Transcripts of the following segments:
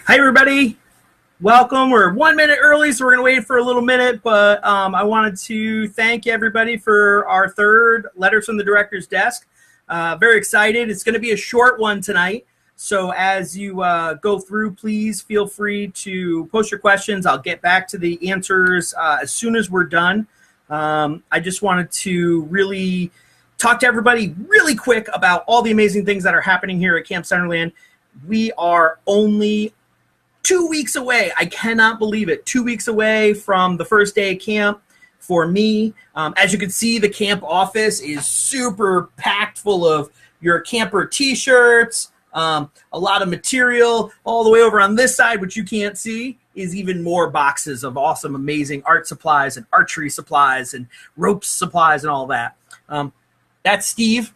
Hi, everybody. Welcome. We're 1 minute early, so we're going to wait for a little minute, but I wanted to thank everybody for our third Letters from the Director's Desk. Very excited. It's going to be a short one tonight, so as you go through, please feel free to post your questions. I'll get back to the answers as soon as we're done. I just wanted to really talk to everybody really quick about all the amazing things that are happening here at Camp Centerland. We are only 2 weeks away. I cannot believe it. 2 weeks away from the first day of camp for me. As you can see, the camp office is super packed full of your camper t-shirts, a lot of material. All the way over on this side, which you can't see, is even more boxes of awesome, amazing art supplies and archery supplies and rope supplies and all that. That's Steve.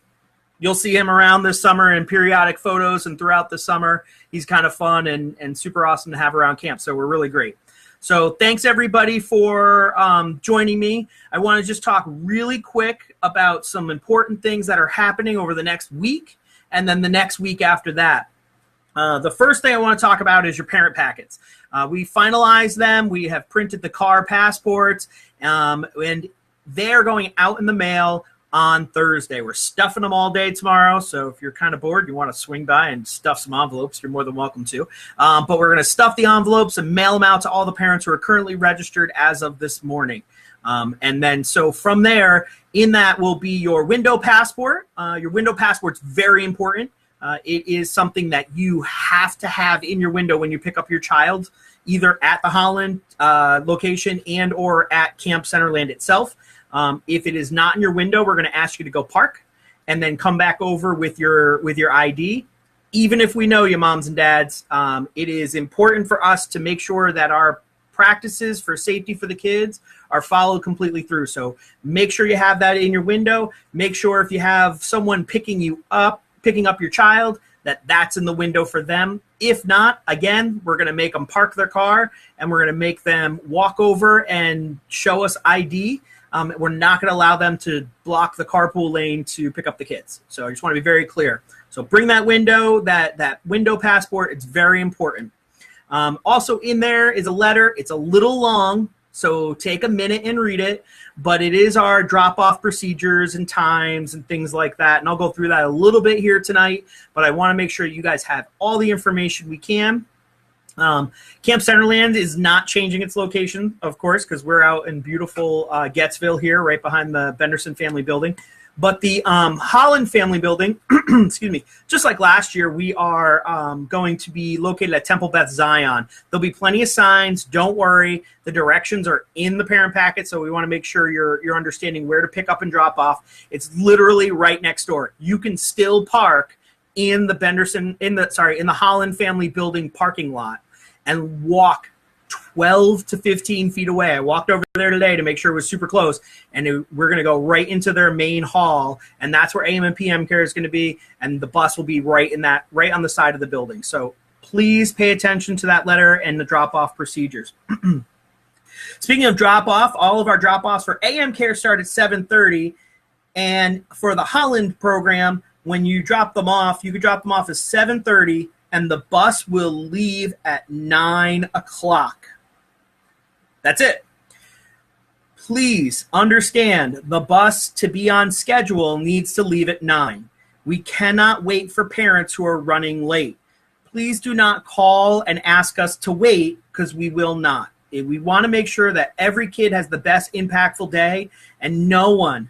You'll see him around this summer in periodic photos and throughout the summer. He's kind of fun and super awesome to have around camp, so we're really great. So thanks, everybody, for joining me. I want to just talk really quick about some important things that are happening over the next week and then the next week after that. The first thing I want to talk about is your parent packets. We finalized them. We have printed the car passports, and they're going out in the mail on Thursday. We're stuffing them all day tomorrow, so if you're kind of bored, you want to swing by and stuff some envelopes, you're more than welcome to. But we're going to stuff the envelopes and mail them out to all the parents who are currently registered as of this morning. And then so from there, in that will be your window passport. Your window passport's very important. It is something that you have to have in your window when you pick up your child, either at the Holland location and or at Camp Centerland itself. If it is not in your window, we're going to ask you to go park and then come back over with your ID. Even if we know you, moms and dads, it is important for us to make sure that our practices for safety for the kids are followed completely through. So make sure you have that in your window. Make sure if you have someone picking up your child, that's in the window for them. If not, again, we're going to make them park their car and we're going to make them walk over and show us ID. We're not going to allow them to block the carpool lane to pick up the kids. So I just want to be very clear. So bring that window, that window passport. It's very important. Also in there is a letter. It's a little long, so take a minute and read it. But it is our drop-off procedures and times and things like that. And I'll go through that a little bit here tonight. But I want to make sure you guys have all the information we can. Camp Centerland is not changing its location, of course, because we're out in beautiful Gettsville here, right behind the Benderson family building. But the Holland family building, excuse me, just like last year, we are going to be located at Temple Beth Zion. There'll be plenty of signs. Don't worry. The directions are in the parent packet, so we want to make sure you're understanding where to pick up and drop off. It's literally right next door. You can still park in the Holland family building parking lot and walk 12 to 15 feet away. I walked over there today to make sure it was super close, and we're going to go right into their main hall, and that's where AM and PM care is going to be, and the bus will be right on the side of the building. So please pay attention to that letter and the drop-off procedures. Speaking of drop-off, all of our drop-offs for AM care start at 7:30, and for the Holland program, when you drop them off, you can drop them off at 7:30, and the bus will leave at 9 o'clock. That's it. Please understand, the bus to be on schedule needs to leave at 9. We cannot wait for parents who are running late. Please do not call and ask us to wait, because we will not. We want to make sure that every kid has the best impactful day, and no one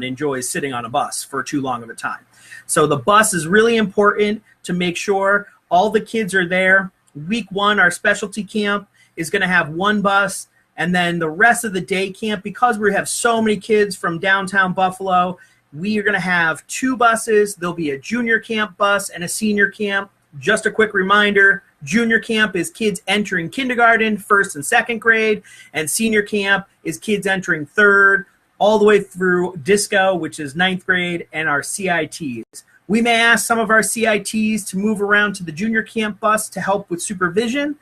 enjoys sitting on a bus for too long of a time. So the bus is really important to make sure all the kids are there. Week 1, our specialty camp is going to have one bus, and then the rest of the day camp, because we have so many kids from downtown Buffalo, we are going to have 2 buses. There'll be a junior camp bus and a senior camp. Just a quick reminder, junior camp is kids entering kindergarten, 1st and 2nd grade, and senior camp is kids entering 3rd, all the way through DISCO, which is 9th grade, and our CITs. We may ask some of our CITs to move around to the junior camp bus to help with supervision,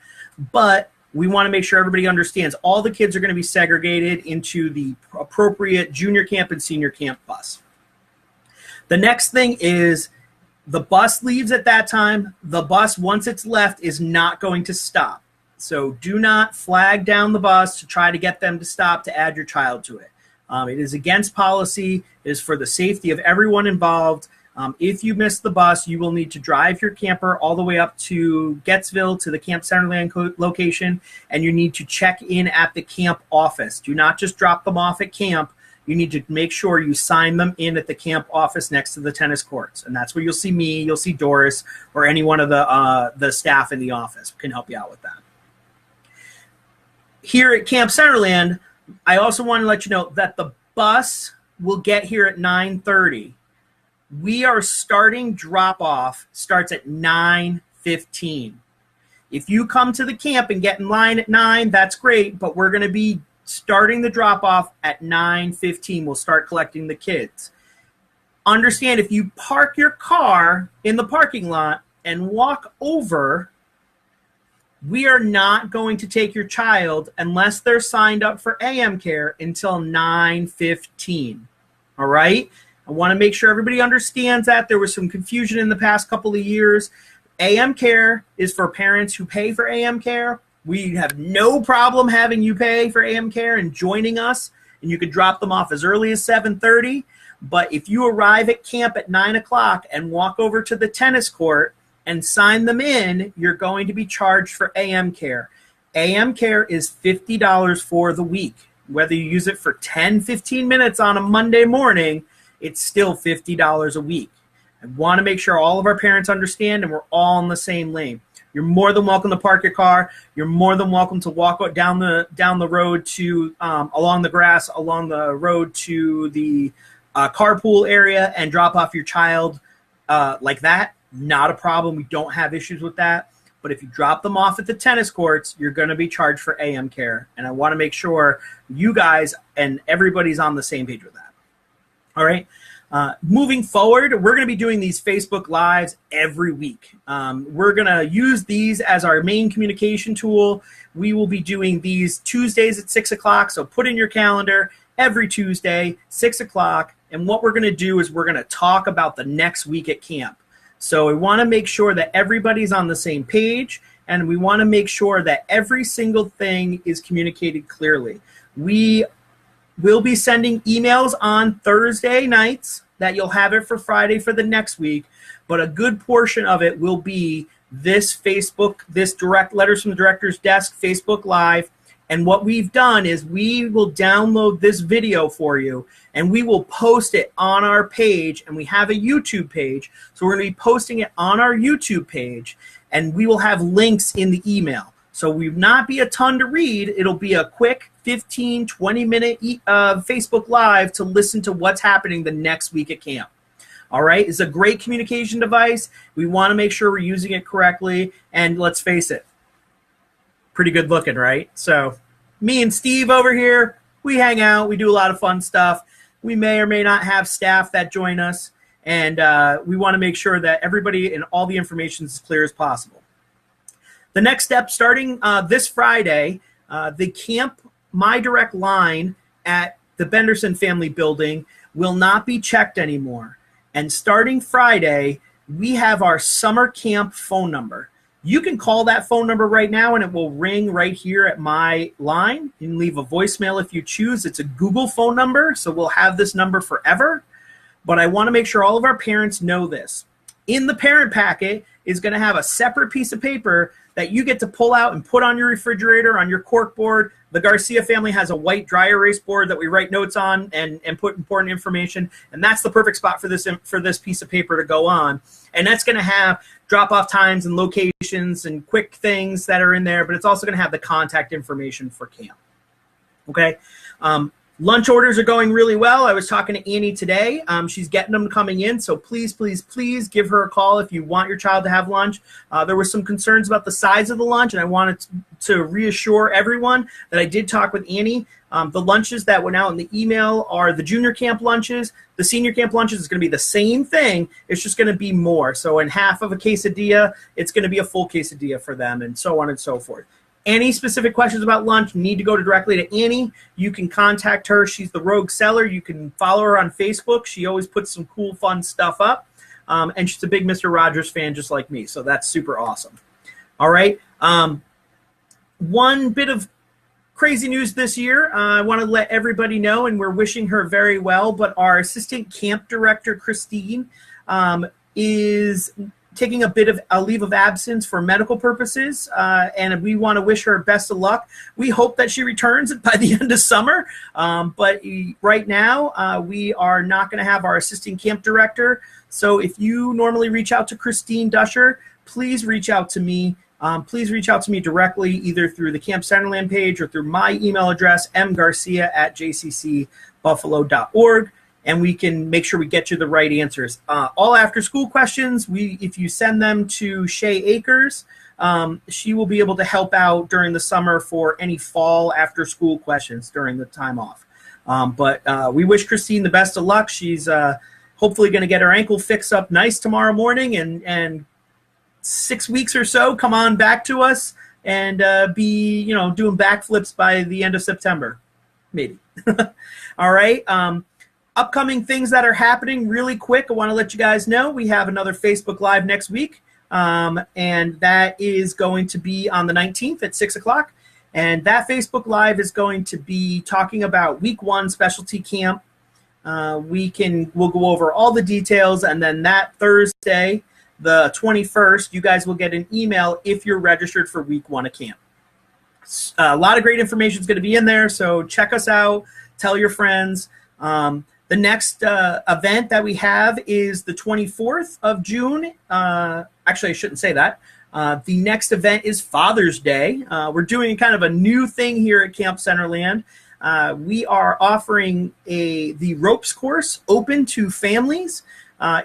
but we want to make sure everybody understands all the kids are going to be segregated into the appropriate junior camp and senior camp bus. The next thing is The bus leaves at that time. The bus, once it's left, is not going to stop. So do not flag down the bus to try to get them to stop to add your child to it. It is against policy. It is for the safety of everyone involved. If you miss the bus, you will need to drive your camper all the way up to Gettsville to the Camp Centerland location, and you need to check in at the camp office. Do not just drop them off at camp. You need to make sure you sign them in at the camp office next to the tennis courts, and that's where you'll see me, you'll see Doris, or any one of the staff in the office can help you out with that. Here at Camp Centerland, I also want to let you know that the bus will get here at 9:30. We are starting drop-off starts at 9:15. If you come to the camp and get in line at 9, that's great, but we're going to be starting the drop-off at 9:15. We'll start collecting the kids. Understand, if you park your car in the parking lot and walk over, we are not going to take your child unless they're signed up for AM Care until 9:15. All right? I want to make sure everybody understands that. There was some confusion in the past couple of years. AM Care is for parents who pay for AM Care. We have no problem having you pay for AM Care and joining us, and you can drop them off as early as 7:30. But if you arrive at camp at 9 o'clock and walk over to the tennis court and sign them in, you're going to be charged for AM Care. AM Care is $50 for the week. Whether you use it for 10, 15 minutes on a Monday morning, it's still $50 a week. I want to make sure all of our parents understand and we're all in the same lane. You're more than welcome to park your car. You're more than welcome to walk down the road to along the grass, along the road to the carpool area and drop off your child like that. Not a problem. We don't have issues with that. But if you drop them off at the tennis courts, you're going to be charged for AM Care. And I want to make sure you guys and everybody's on the same page with that. All right. Moving forward, we're going to be doing these Facebook Lives every week. We're going to use these as our main communication tool. We will be doing these Tuesdays at 6 o'clock. So put in your calendar every Tuesday, 6 o'clock. And what we're going to do is we're going to talk about the next week at camp. So we want to make sure that everybody's on the same page, and we want to make sure that every single thing is communicated clearly. We will be sending emails on Thursday nights that you'll have it for Friday for the next week, but a good portion of it will be this direct Letters from the Director's Desk Facebook Live. And what we've done is we will download this video for you and we will post it on our page, and we have a YouTube page. So we're going to be posting it on our YouTube page, and we will have links in the email. So we will not be a ton to read. It'll be a quick 15, 20-minute Facebook Live to listen to what's happening the next week at camp. All right? It's a great communication device. We want to make sure we're using it correctly, and let's face it, pretty good looking, right? So me and Steve over here, we hang out. We do a lot of fun stuff. We may or may not have staff that join us, and we want to make sure that everybody and all the information is as clear as possible. The next step, starting this Friday, the Camp My Direct line at the Benderson Family Building will not be checked anymore. And starting Friday, we have our summer camp phone number. You can call that phone number right now and it will ring right here at my line. You can leave a voicemail if you choose. It's a Google phone number, so we'll have this number forever. But I want to make sure all of our parents know this. In the parent packet is going to have a separate piece of paper that you get to pull out and put on your refrigerator, on your cork board. The Garcia family has a white dry erase board that we write notes on and put important information. And that's the perfect spot for this piece of paper to go on. And that's going to have drop-off times and locations and quick things that are in there, but it's also going to have the contact information for camp. Okay? Lunch orders are going really well. I was talking to Annie today. She's getting them coming in, so please, please, please give her a call if you want your child to have lunch. There were some concerns about the size of the lunch, and I wanted to reassure everyone that I did talk with Annie. The lunches that went out in the email are the junior camp lunches. The senior camp lunches is going to be the same thing. It's just going to be more. So in half of a quesadilla, it's going to be a full quesadilla for them, and so on and so forth. Any specific questions about lunch, you need to go directly to Annie. You can contact her. She's the Rogue Seller. You can follow her on Facebook. She always puts some cool, fun stuff up. and she's a big Mr. Rogers fan just like me, so that's super awesome. All right. One bit of crazy news this year. I want to let everybody know, and we're wishing her very well, but our assistant camp director, Christine, is taking a bit of a leave of absence for medical purposes, and we want to wish her best of luck. We hope that she returns by the end of summer, but right now we are not going to have our assistant camp director. So if you normally reach out to Christine Dusher, please reach out to me. Please reach out to me directly, either through the Camp Centerland page or through my email address, mgarcia@jccbuffalo.org, and we can make sure we get you the right answers. All after-school questions, if you send them to Shay Akers, she will be able to help out during the summer for any fall after-school questions during the time off. But we wish Christine the best of luck. She's hopefully going to get her ankle fixed up nice tomorrow morning, and 6 weeks or so, come on back to us and be, doing backflips by the end of September, maybe. All right. Upcoming things that are happening really quick. I want to let you guys know we have another Facebook Live next week, and that is going to be on the 19th at 6 o'clock. And that Facebook Live is going to be talking about Week 1 specialty camp. We'll go over all the details, and then that Thursday, the 21st, you guys will get an email if you're registered for Week 1 of camp. A lot of great information is going to be in there, so check us out. Tell your friends. The next event that we have is the 24th of June. Actually, I shouldn't say that. The next event is Father's Day. We're doing kind of a new thing here at Camp Centerland. We are offering the ropes course open to families.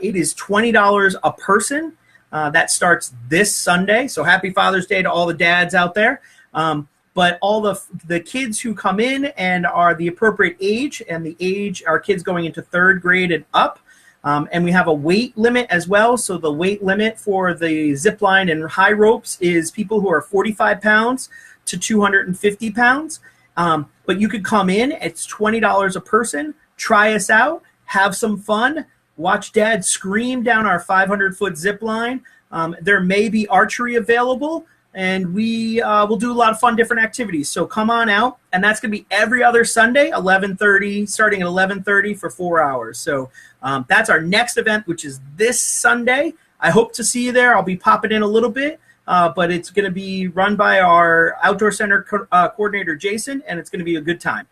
It is $20 a person. That starts this Sunday. So happy Father's Day to all the dads out there. But all the kids who come in and are the appropriate age, and the age, our kids going into 3rd grade and up. And we have a weight limit as well. So the weight limit for the zip line and high ropes is people who are 45 pounds to 250 pounds. But you could come in. It's $20 a person. Try us out. Have some fun. Watch Dad scream down our 500-foot zip line. There may be archery available, and we will do a lot of fun different activities. So come on out, and that's going to be every other Sunday, 11:30, starting at 11:30 for 4 hours. So that's our next event, which is this Sunday. I hope to see you there. I'll be popping in a little bit, but it's going to be run by our Outdoor Center coordinator, Jason, and it's going to be a good time.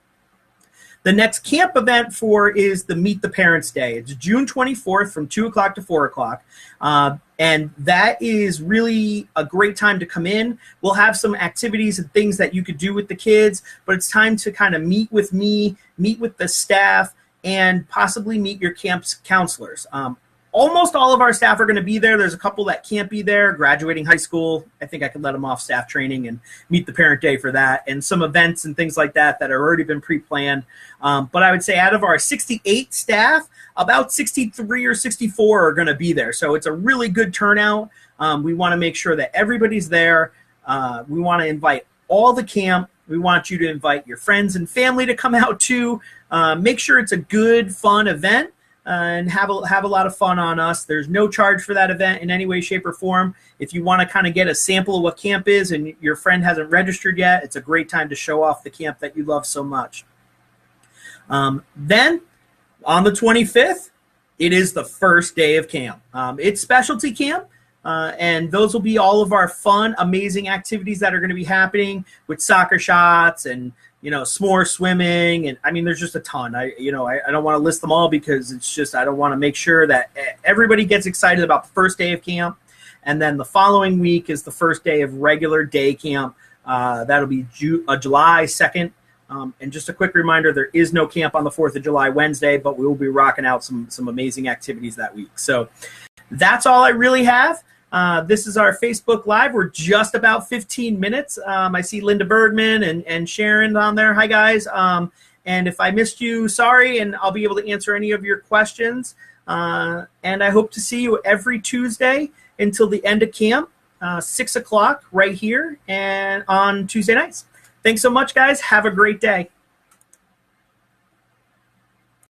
The next camp event is the Meet the Parents Day. It's June 24th from 2 o'clock to 4 o'clock. And that is really a great time to come in. We'll have some activities and things that you could do with the kids, but it's time to kind of meet with me, meet with the staff, and possibly meet your camp's counselors. Almost all of our staff are going to be there. There's a couple that can't be there, graduating high school. I think I could let them off staff training and meet the parent day for that, and some events and things like that have already been pre-planned. But I would say out of our 68 staff, about 63 or 64 are going to be there. So it's a really good turnout. We want to make sure that everybody's there. We want to invite all the camp. We want you to invite your friends and family to come out too. Make sure it's a good, fun event. And have a lot of fun on us. There's no charge for that event in any way, shape, or form. If you want to kind of get a sample of what camp is and your friend hasn't registered yet, it's a great time to show off the camp that you love so much. Then, on the 25th, it is the first day of camp. It's specialty camp, and those will be all of our fun, amazing activities that are going to be happening with soccer shots and s'more swimming, and I mean, there's just a ton. I don't want to list them all because it's just, I don't want to make sure that everybody gets excited about the first day of camp. And then the following week is the first day of regular day camp. That'll be July 2nd. And just a quick reminder, there is no camp on the 4th of July Wednesday, but we will be rocking out some amazing activities that week. So that's all I really have. This is our Facebook Live. We're just about 15 minutes. I see Linda Bergman and Sharon on there. Hi, guys. And if I missed you, sorry, and I'll be able to answer any of your questions. And I hope to see you every Tuesday until the end of camp, 6 o'clock right here and on Tuesday nights. Thanks so much, guys. Have a great day.